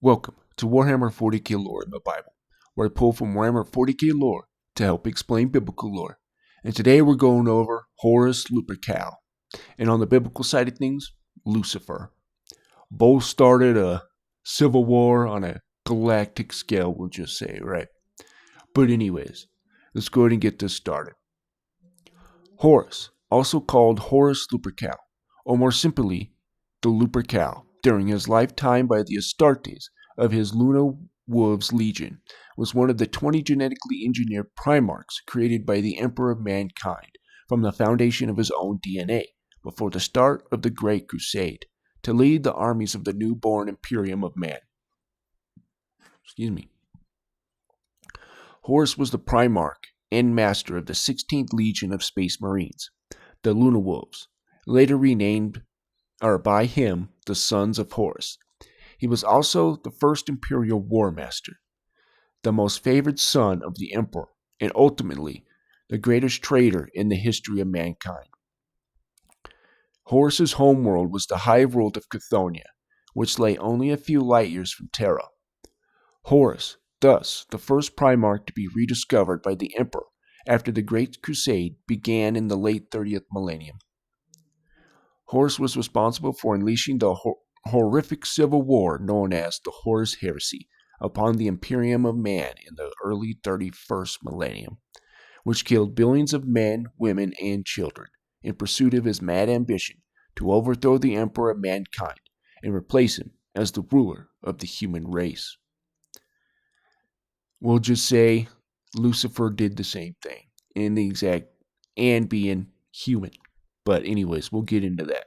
Welcome to Warhammer 40k lore in the Bible, where I pull from Warhammer 40k lore to help explain biblical lore. And today we're going over Horus Lupercal, and on the biblical side of things, Lucifer. Both started a civil war on a galactic scale, we'll just say, right? But anyways, let's go ahead and get this started. Horus, also called Horus Lupercal, or more simply, the Lupercal, during his lifetime by the Astartes of his Luna Wolves Legion, was one of the 20 genetically engineered Primarchs created by the Emperor of Mankind from the foundation of his own DNA before the start of the Great Crusade to lead the armies of the newborn Imperium of Man. Horus was the Primarch and master of the 16th Legion of Space Marines, the Luna Wolves, later renamed by him the Sons of Horus. He was also the first Imperial War Master, the most favored son of the Emperor, and ultimately the greatest traitor in the history of mankind. Horus's homeworld was the high world of Chthoniya, which lay only a few light years from Terra. Horus, thus, the first Primarch to be rediscovered by the Emperor after the Great Crusade began in the late 30th millennium. Horus was responsible for unleashing the horrific civil war known as the Horus Heresy upon the Imperium of Man in the early 31st millennium, which killed billions of men, women, and children in pursuit of his mad ambition to overthrow the Emperor of Mankind and replace him as the ruler of the human race. We'll just say Lucifer did the same thing and being human. But anyways, we'll get into that.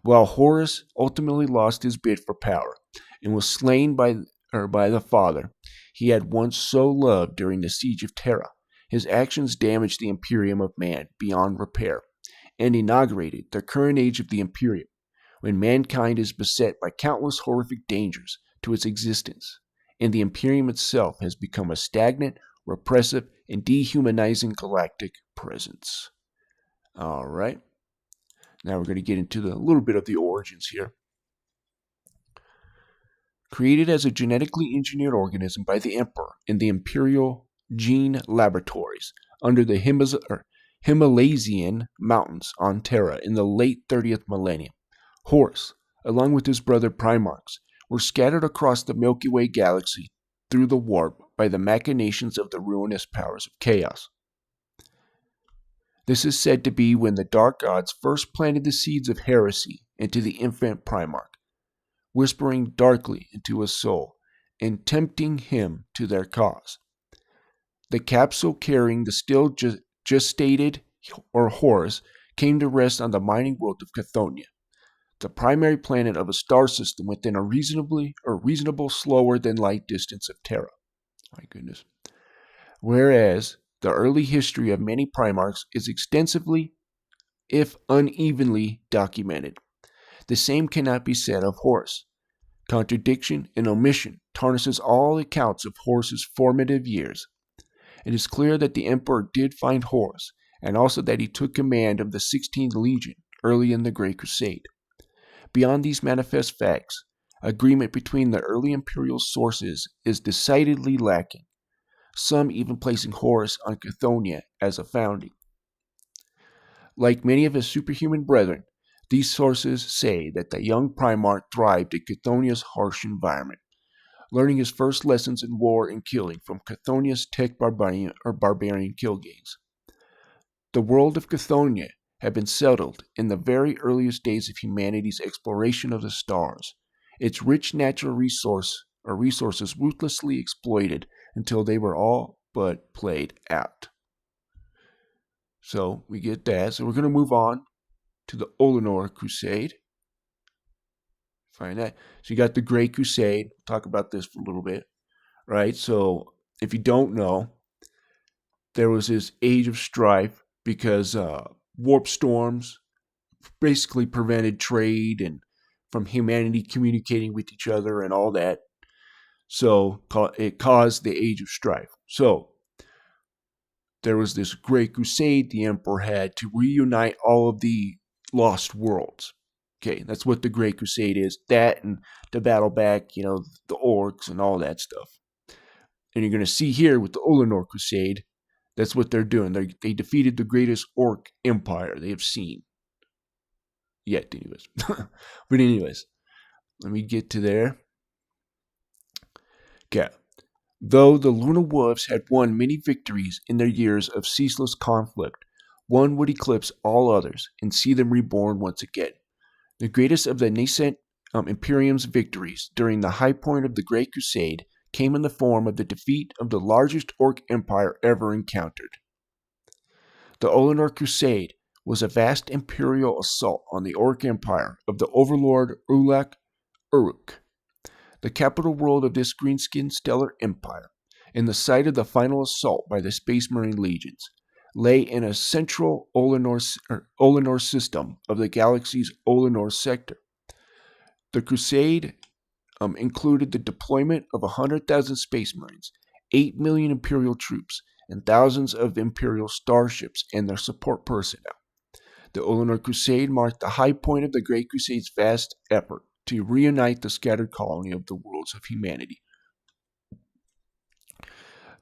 While Horus ultimately lost his bid for power and was slain by the father he had once so loved during the siege of Terra, his actions damaged the Imperium of Man beyond repair and inaugurated the current age of the Imperium, when mankind is beset by countless horrific dangers to its existence, and the Imperium itself has become a stagnant, repressive, and dehumanizing galactic presence. All right. Now we're going to get into a little bit of the origins here. Created as a genetically engineered organism by the Emperor in the Imperial Gene Laboratories under the Himalaysian Mountains on Terra in the late 30th millennium, Horus, along with his brother Primarchs, were scattered across the Milky Way galaxy through the warp by the machinations of the ruinous powers of chaos. This is said to be when the Dark Gods first planted the seeds of heresy into the infant Primarch, whispering darkly into his soul and tempting him to their cause. The capsule carrying the still gestated Horus came to rest on the mining world of Chthoniya, the primary planet of a star system within a reasonable slower than light distance of Terra. My goodness. Whereas the early history of many Primarchs is extensively, if unevenly, documented. The same cannot be said of Horus. Contradiction and omission tarnishes all accounts of Horus's formative years. It is clear that the Emperor did find Horus, and also that he took command of the 16th Legion early in the Great Crusade. Beyond these manifest facts, agreement between the early imperial sources is decidedly lacking, some even placing Horus on Chthoniya as a founding. Like many of his superhuman brethren, these sources say that the young Primarch thrived in Chthoniya's harsh environment, learning his first lessons in war and killing from Chthoniya's tech barbarian kill gangs. The world of Chthoniya had been settled in the very earliest days of humanity's exploration of the stars, its rich natural resources ruthlessly exploited until they were all but played out. So we get that. So we're going to move on to the Olenor Crusade. Find that. So you got the Great Crusade. We'll talk about this for a little bit, right? So if you don't know, there was this age of strife because warp storms basically prevented trade and from humanity communicating with each other and all that. So it caused the age of strife. So there was this Great Crusade. The Emperor had to reunite all of the lost worlds. Okay, that's what the Great Crusade is. That and to battle back, the orcs and all that stuff. And you're going to see here with the Olenor Crusade, that's what they're doing. They defeated the greatest orc empire they have seen yet, anyways. But anyways, let me get to there. Okay. Though the Luna Wolves had won many victories in their years of ceaseless conflict, one would eclipse all others and see them reborn once again. The greatest of the nascent Imperium's victories during the high point of the Great Crusade came in the form of the defeat of the largest orc empire ever encountered. The Olenor Crusade was a vast imperial assault on the orc empire of the overlord Uruk, the capital world of this green-skinned stellar empire, and the site of the final assault by the Space Marine legions, lay in a central Olenor system of the galaxy's Olenor sector. The crusade included the deployment of 100,000 Space Marines, 8 million Imperial troops, and thousands of Imperial starships and their support personnel. The Olenor Crusade marked the high point of the Great Crusade's vast effort to reunite the scattered colony of the worlds of humanity.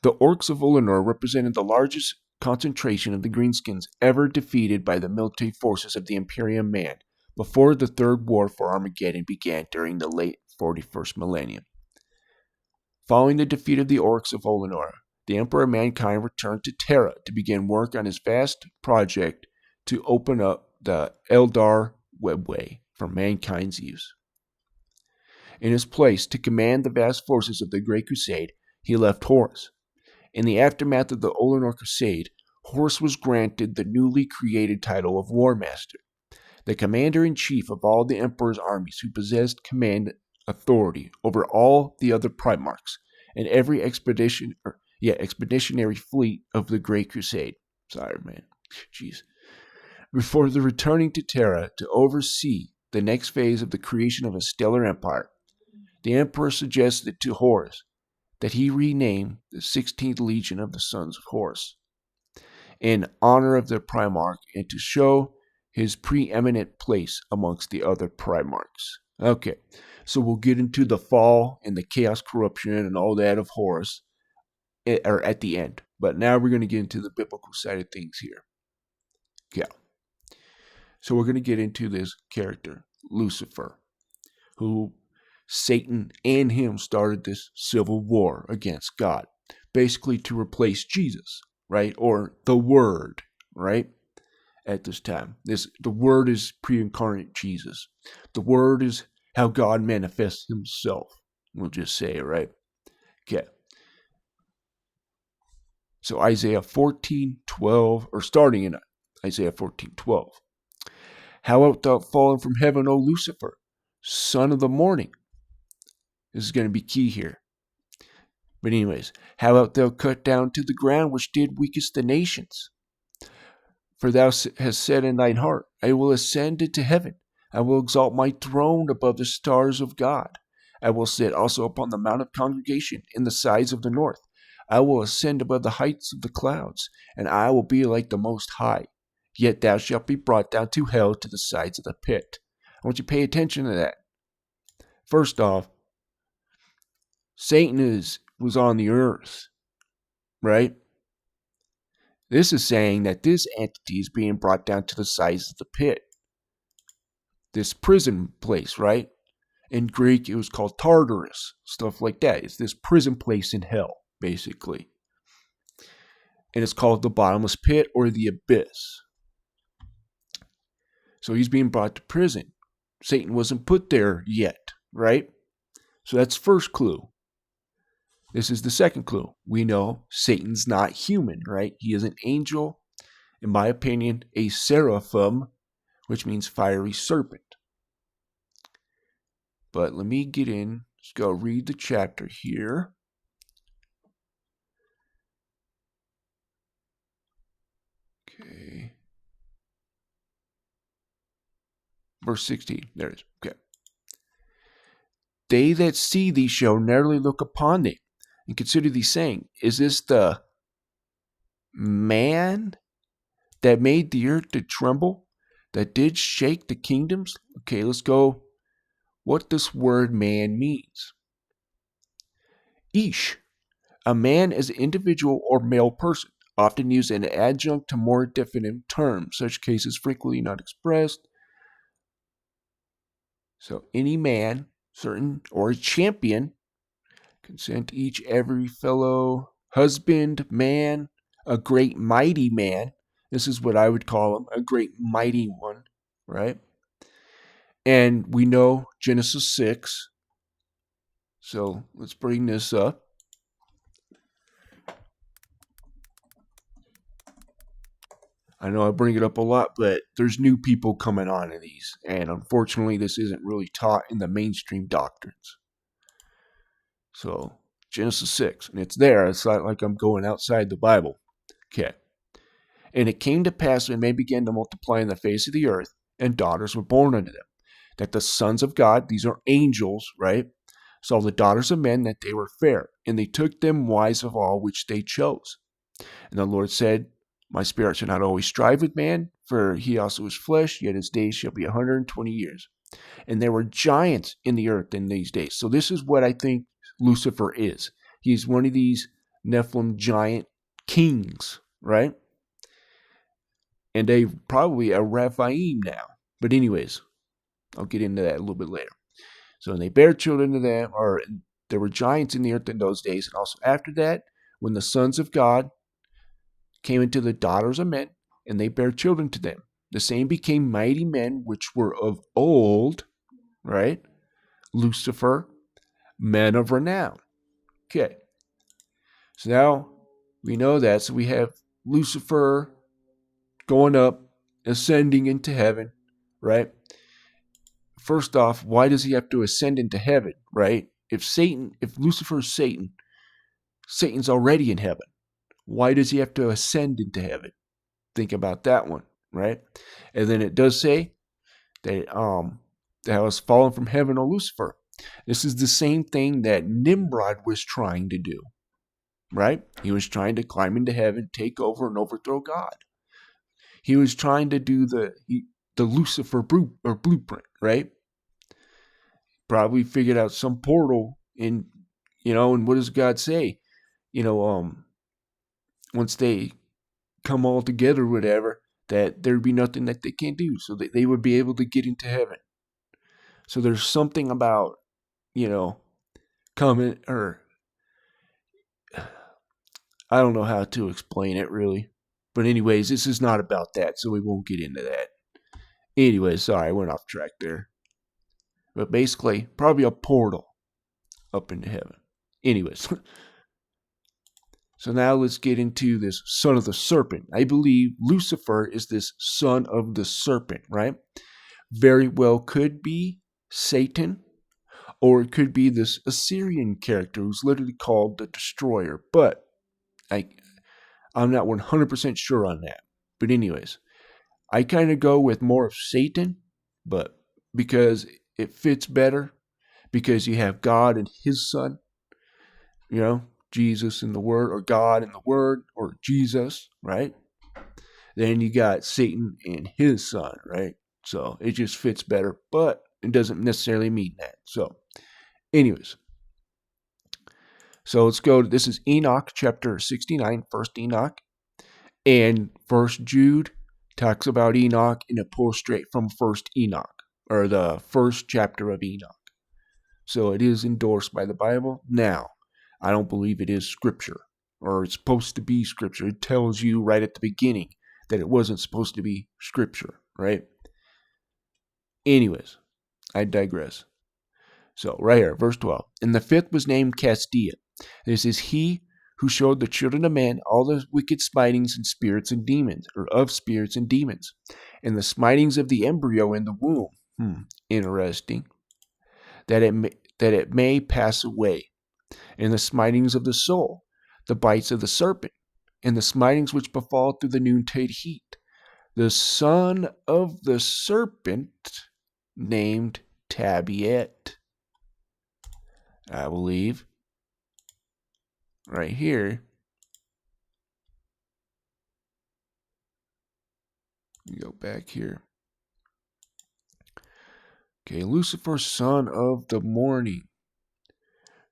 The Orcs of Olenor represented the largest concentration of the Greenskins ever defeated by the military forces of the Imperium Man before the Third War for Armageddon began during the late 41st millennium. Following the defeat of the Orcs of Olenor, the Emperor of Mankind returned to Terra to begin work on his vast project to open up the Eldar Webway for mankind's use. In his place, to command the vast forces of the Great Crusade, he left Horus. In the aftermath of the Olenor Crusade, Horus was granted the newly created title of War Master, the commander-in-chief of all the Emperor's armies who possessed command authority over all the other Primarchs and every expeditionary fleet of the Great Crusade. Sorry, man. Jeez. Before returning to Terra to oversee the next phase of the creation of a stellar empire, the Emperor suggested to Horus that he rename the 16th Legion of the Sons of Horus in honor of the Primarch and to show his preeminent place amongst the other Primarchs. Okay, so we'll get into the fall and the chaos, corruption, and all that of Horus at the end. But now we're going to get into the biblical side of things here. Yeah. So we're going to get into this character, Lucifer, who Satan and him started this civil war against God, basically to replace Jesus, right? Or the Word, right? At this time, the Word is pre-incarnate Jesus. The Word is how God manifests himself. We'll just say it, right? Okay. So Isaiah 14:12, or starting in Isaiah 14:12. How art thou fallen from heaven, O Lucifer, son of the morning? This is going to be key here. But anyways, how art thou cut down to the ground, which did weakest the nations? For thou hast said in thine heart, I will ascend into heaven. I will exalt my throne above the stars of God. I will sit also upon the mount of congregation in the sides of the north. I will ascend above the heights of the clouds, and I will be like the Most High. Yet thou shalt be brought down to hell, to the sides of the pit. I want you to pay attention to that. First off, Satan was on the earth, right? This is saying that this entity is being brought down to the sides of the pit. This prison place, right? In Greek, it was called Tartarus, stuff like that. It's this prison place in hell, basically. And it's called the bottomless pit or the abyss. So he's being brought to prison. Satan wasn't put there yet, right? So that's first clue. This is the second clue. We know Satan's not human, right? He is an angel, in my opinion, a seraphim, which means fiery serpent. But let me get in. Let's go read the chapter here. Okay. Verse 16. There it is. Okay. They that see thee shall narrowly look upon thee, and consider thee, saying, is this the man that made the earth to tremble, that did shake the kingdoms. Okay, let's go. What this word man means. Ish, a man as an individual or male person, often used as an adjunct to more definite terms, such cases frequently not expressed. So any man, certain, or a champion, consent each every fellow husband, man, a great mighty man. This is what I would call him, a great mighty one, right? And we know Genesis 6. So let's bring this up. I know I bring it up a lot, but there's new people coming on in these. And unfortunately, this isn't really taught in the mainstream doctrines. So, Genesis 6, and it's there. It's not like I'm going outside the Bible. Okay. And it came to pass when men began to multiply in the face of the earth, and daughters were born unto them, that the sons of God, these are angels, right, saw the daughters of men that they were fair, and they took them wives of all which they chose. And the Lord said, my spirit shall not always strive with man, for he also is flesh, yet his days shall be 120 years. And there were giants in the earth in these days. So this is what I think Lucifer is. He's one of these Nephilim giant kings, right? And they probably a Rephaim now. But anyways, I'll get into that a little bit later. So they bare children to them, or there were giants in the earth in those days. And also after that, when the sons of God came into the daughters of men, and they bare children to them, the same became mighty men which were of old, right? Lucifer, men of renown. Okay. So now we know that. So we have Lucifer going up, ascending into heaven, right? First off, why does he have to ascend into heaven, right? If Lucifer is Satan, Satan's already in heaven. Why does he have to ascend into heaven? Think about that one, right? And then it does say that that was fallen from heaven on Lucifer. This is the same thing that Nimrod was trying to do, right? He was trying to climb into heaven, take over, and overthrow God. He was trying to do the Lucifer blueprint, right? Probably figured out some portal in, and what does God say? Once they come all together, whatever, that there'd be nothing that they can't do, so that they would be able to get into heaven. So there's something about, coming, or I don't know how to explain it really. But anyways, this is not about that, so we won't get into that. Anyways, sorry, I went off track there. But basically, probably a portal up into heaven. Anyways. So now let's get into this son of the serpent. I believe Lucifer is this son of the serpent, right? Very well could be Satan, or it could be this Assyrian character who's literally called the Destroyer. But I'm not 100% sure on that. But anyways, I kind of go with more of Satan, but because it fits better, because you have God and his son, Jesus and the Word, or God and the Word, or Jesus, right? Then you got Satan and his son, right? So it just fits better, but it doesn't necessarily mean that. So, anyways. So let's go. This is Enoch chapter 69, first Enoch. And first Jude talks about Enoch, and it pulls straight from first Enoch, or the first chapter of Enoch. So it is endorsed by the Bible. Now, I don't believe it is scripture, or it's supposed to be scripture. It tells you right at the beginning that it wasn't supposed to be scripture, right? Anyways, I digress. So right here, verse 12. And the fifth was named Castia. This is he who showed the children of men all the wicked smitings and spirits and demons, or of spirits and demons, and the smitings of the embryo in the womb. Interesting. That it may pass away, and the smitings of the soul, the bites of the serpent, and the smitings which befall through the noontide heat. The son of the serpent named Tabiet, I believe. Right here. You go back here. Okay, Lucifer, son of the morning.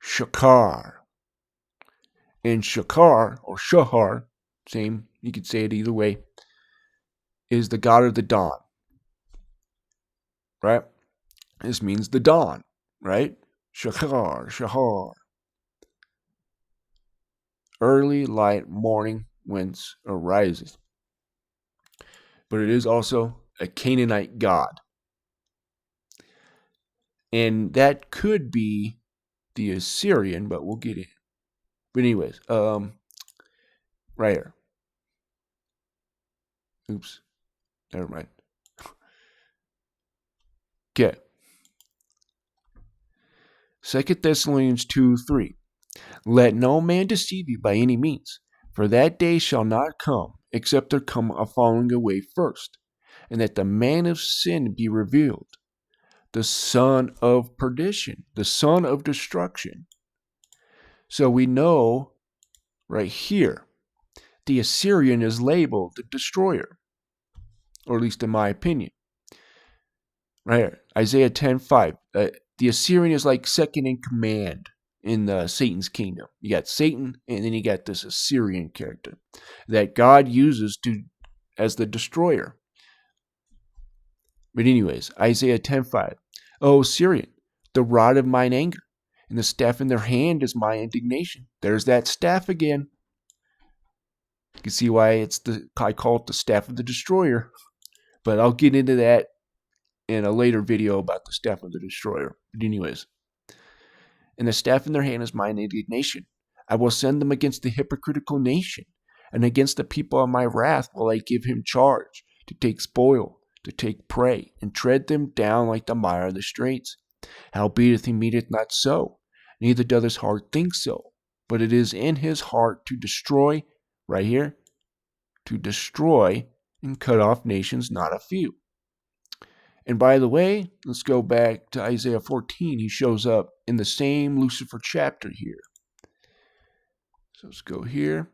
Shakar. And Shakar, or Shahar, same, you could say it either way, is the god of the dawn. Right? This means the dawn, right? Shakar, Shahar. Early light morning whence arises. But it is also a Canaanite god. And that could be the Assyrian, but we'll get it. But anyways, right here. Oops. Never mind. Okay. 2 Thessalonians 2:3. Let no man deceive you by any means, for that day shall not come, except there come a falling away first, and that the man of sin be revealed, the son of perdition, the son of destruction. So we know right here, the Assyrian is labeled the destroyer, or at least in my opinion. Right here, Isaiah 10:5. The Assyrian is like second in command in Satan's kingdom. You got Satan, and then you got this Assyrian character that God uses as the destroyer. But anyways, Isaiah 10:5. O Assyrian, the rod of mine anger, and the staff in their hand is my indignation. There's that staff again. You can see why I call it the staff of the destroyer. But I'll get into that in a later video about the staff of the destroyer. But anyways, and the staff in their hand is mine indignation. I will send them against the hypocritical nation, and against the people of my wrath will I give him charge, to take spoil, to take prey, and tread them down like the mire of the straits. Howbeit he meaneth not so, neither doth his heart think so, but it is in his heart to destroy, right here, to destroy and cut off nations, not a few. And by the way, let's go back to Isaiah 14. He shows up in the same Lucifer chapter here. So let's go here.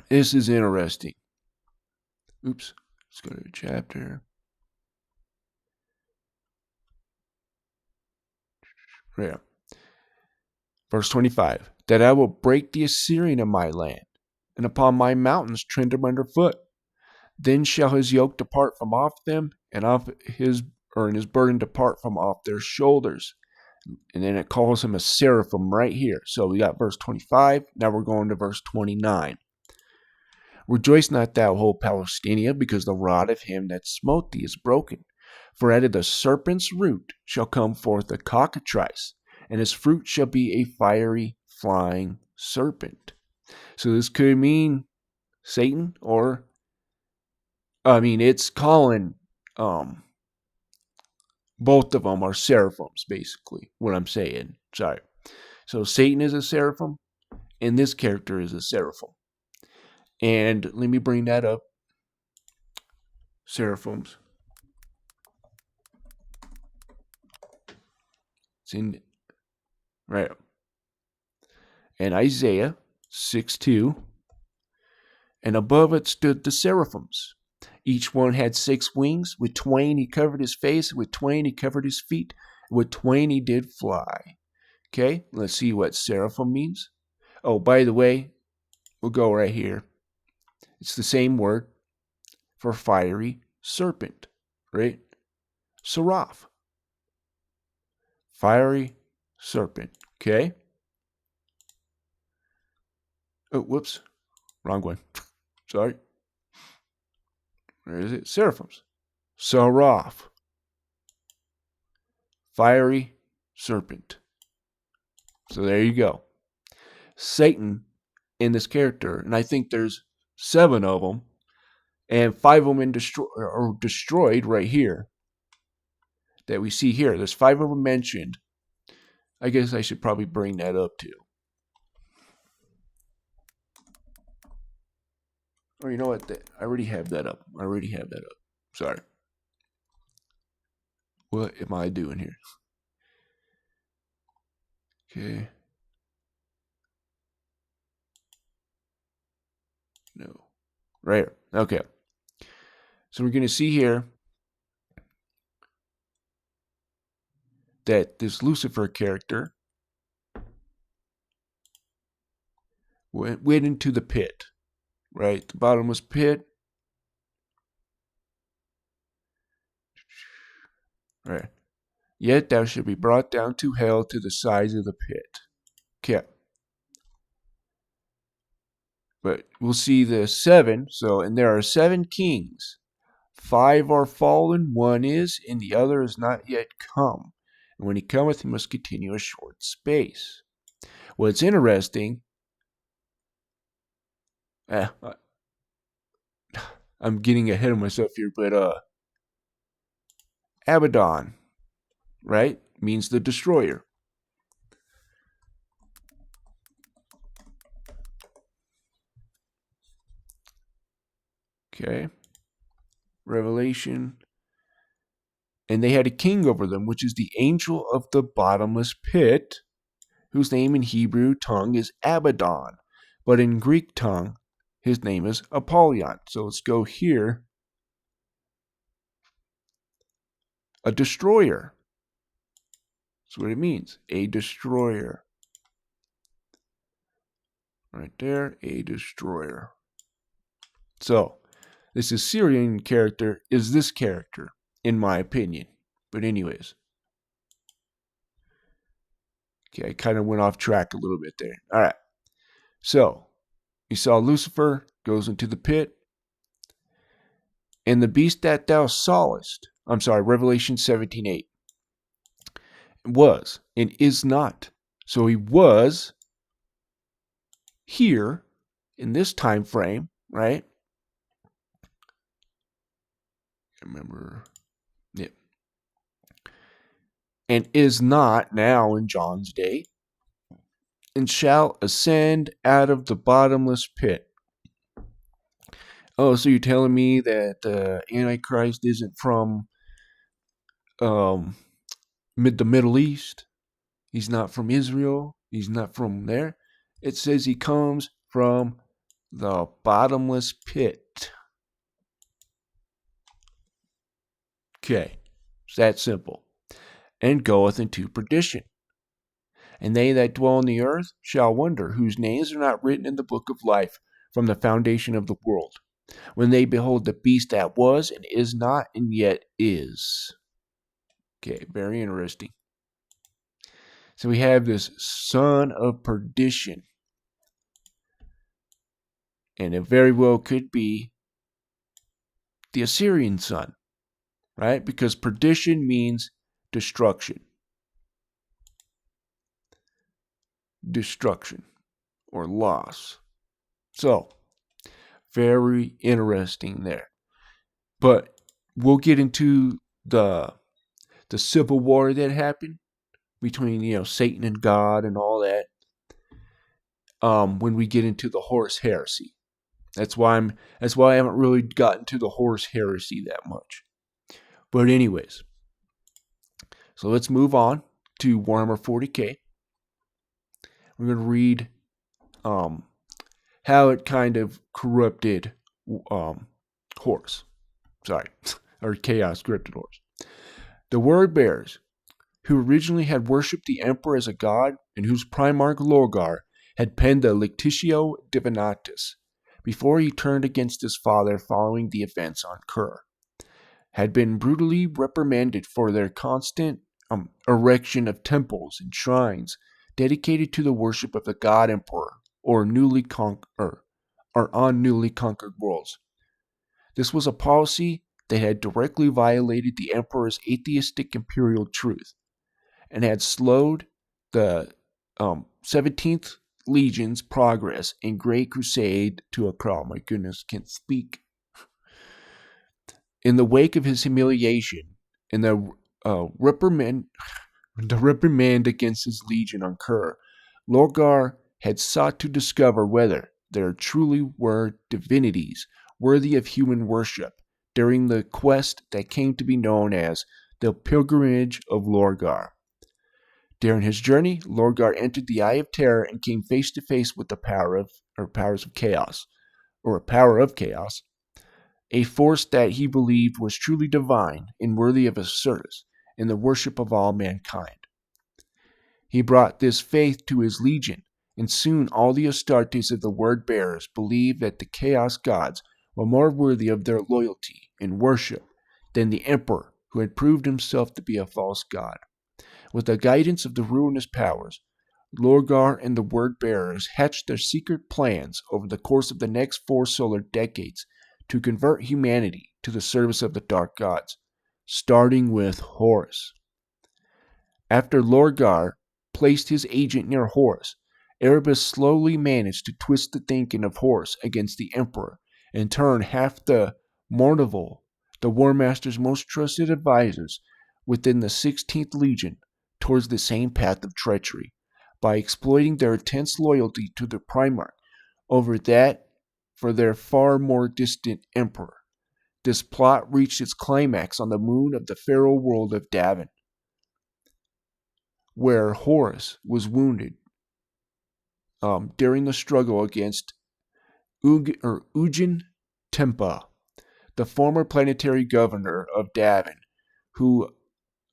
This is interesting. Oops. Let's go to the chapter. Yeah. Verse 25. That I will break the Assyrian of my land, and upon my mountains tread them underfoot. Then shall his yoke depart from off them, and his burden depart from off their shoulders. And then it calls him a seraphim right here. So we got verse 25. Now we're going to verse 29. Rejoice not thou, whole Palestina, because the rod of him that smote thee is broken. For out of the serpent's root shall come forth a cockatrice, and his fruit shall be a fiery flying serpent. So this could mean Satan, or it's calling both of them are seraphims, basically, what I'm saying. Sorry. So Satan is a seraphim, and this character is a seraphim. And let me bring that up. Seraphims. It's in right. And Isaiah 6:2. And above it stood the seraphims. Each one had 6 wings. With twain he covered his face. With twain he covered his feet. With twain he did fly. Okay, let's see what seraphim means. Oh, by the way, we'll go right here. It's the same word for fiery serpent, right? Seraph. Fiery serpent, okay? Oh, whoops. Wrong one. Sorry. Where is it? Seraphims. Seraph. Fiery serpent. So there you go. Satan in this character, and I think there's 7 of them, and 5 of them are destroyed right here that we see here. There's 5 of them mentioned. I guess I should probably bring that up too. Or you know what? I already have that up. Sorry. What am I doing here? Okay. No. Right here. Okay. So we're going to see here that this Lucifer character went into the pit, right? The bottomless pit. Right. Yet thou shalt be brought down to hell to the sides of the pit. Okay. But we'll see the 7. So, and there are 7 kings. 5 are fallen, 1 is, and the other is not yet come. And when he cometh, he must continue a short space. What's interesting, I'm getting ahead of myself here, but Abaddon, right, means the destroyer. Okay. Revelation. And they had a king over them, which is the angel of the bottomless pit, whose name in Hebrew tongue is Abaddon, but in Greek tongue, his name is Apollyon. So let's go here. A destroyer. That's what it means. A destroyer. Right there, a destroyer. So, this Assyrian character is this character, in my opinion. But anyways. Okay, I kind of went off track a little bit there. All right. So, you saw Lucifer goes into the pit. And the beast that thou sawest, Revelation 17:8, was and is not. So he was here in this time frame, right? I remember, yeah. And is not now in John's day, and shall ascend out of the bottomless pit. Oh, so you're telling me that Antichrist isn't from the Middle East? He's not from Israel. He's not from there. It says he comes from the bottomless pit. Okay, it's that simple. And goeth into perdition. And they that dwell on the earth shall wonder, whose names are not written in the book of life from the foundation of the world, when they behold the beast that was and is not and yet is. Okay, very interesting. So we have this son of perdition. And it very well could be the Assyrian son, right? Because perdition means destruction. Destruction or loss. So, very interesting there. But we'll get into the civil war that happened between, Satan and God and all that when we get into the Horus heresy. That's why I haven't really gotten to the Horus heresy that much. But anyways, so let's move on to Warhammer 40k. We're going to read how it kind of corrupted Horus. Or Chaos corrupted Horus. The word bearers, who originally had worshipped the emperor as a god and whose primarch Lorgar had penned the Lectitio Divinatus before he turned against his father following the events on Kur, had been brutally reprimanded for their constant erection of temples and shrines dedicated to the worship of the god emperor or on newly conquered worlds. This was a policy that had directly violated the emperor's atheistic imperial truth and had slowed the 17th Legion's progress in Great Crusade to Akral. My goodness, can't speak. In the wake of his humiliation and the reprimand against his legion on Kur, Lorgar had sought to discover whether there truly were divinities worthy of human worship during the quest that came to be known as the Pilgrimage of Lorgar. During his journey, Lorgar entered the Eye of Terror and came face to face with the powers of chaos, or a power of chaos, a force that he believed was truly divine and worthy of his service, and the worship of all mankind. He brought this faith to his legion, and soon all the Astartes of the word bearers believed that the Chaos gods were more worthy of their loyalty and worship than the emperor, who had proved himself to be a false god. With the guidance of the ruinous powers, Lorgar and the word bearers hatched their secret plans over the course of the next 4 solar decades to convert humanity to the service of the dark gods, starting with Horus. After Lorgar placed his agent near Horus, Erebus slowly managed to twist the thinking of Horus against the Emperor and turn half the Mournival, the War Master's most trusted advisors within the 16th Legion, towards the same path of treachery, by exploiting their intense loyalty to the Primarch over that for their far more distant Emperor. This plot reached its climax on the moon of the pharaoh world of Davin, where Horus was wounded during the struggle against Ugin Tempa, the former planetary governor of Davin, who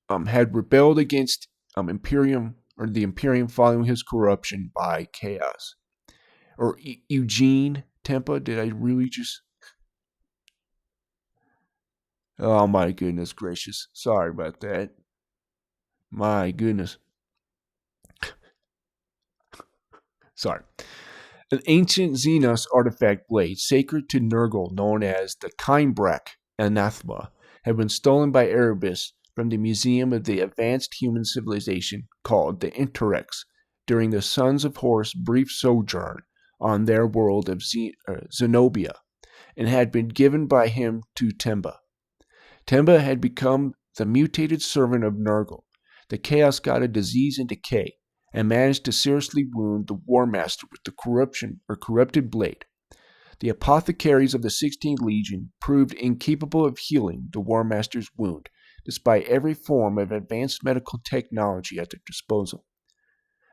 had rebelled against the Imperium following his corruption by Chaos. Or Eugene Tempa, did I really just... Oh my goodness gracious. Sorry about that. My goodness. Sorry. An ancient Xenos artifact blade sacred to Nurgle known as the Kimbrak Anathema had been stolen by Erebus from the Museum of the Advanced Human Civilization called the Interrex during the Sons of Horus' brief sojourn on their world of Zenobia, and had been given by him to Temba. Temba had become the mutated servant of Nurgle, the chaos god of disease and decay, and managed to seriously wound the War Master with the corrupted blade. The apothecaries of the 16th Legion proved incapable of healing the War Master's wound, despite every form of advanced medical technology at their disposal,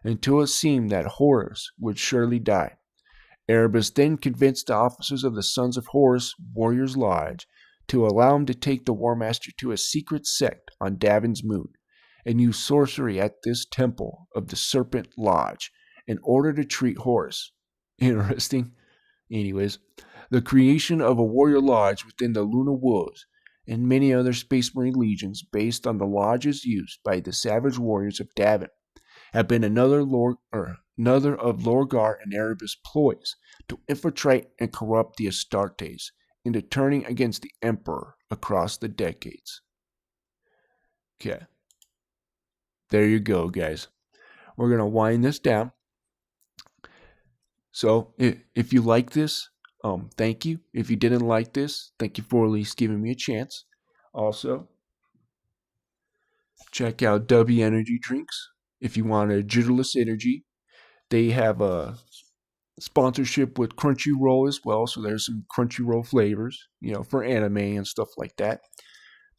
until it seemed that Horus would surely die. Erebus then convinced the officers of the Sons of Horus Warriors Lodge to allow him to take the War Master to a secret sect on Davin's moon, and use sorcery at this temple of the Serpent Lodge in order to treat Horus. Interesting. Anyways, the creation of a warrior lodge within the Luna Wolves and many other Space Marine legions based on the lodges used by the savage warriors of Davin have been another of Lorgar and Erebus' ploys to infiltrate and corrupt the Astartes into turning against the Emperor across the decades. Okay. There you go, guys. We're going to wind this down. So, if you like this, thank you. If you didn't like this, thank you for at least giving me a chance. Also, check out W Energy Drinks if you want a jitterless energy. They have a sponsorship with Crunchyroll as well, so there's some Crunchyroll flavors, for anime and stuff like that.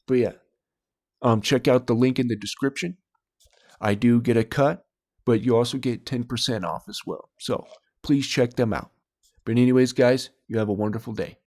But yeah, check out the link in the description. I do get a cut, but you also get 10% off as well. So please check them out. But anyways, guys, you have a wonderful day.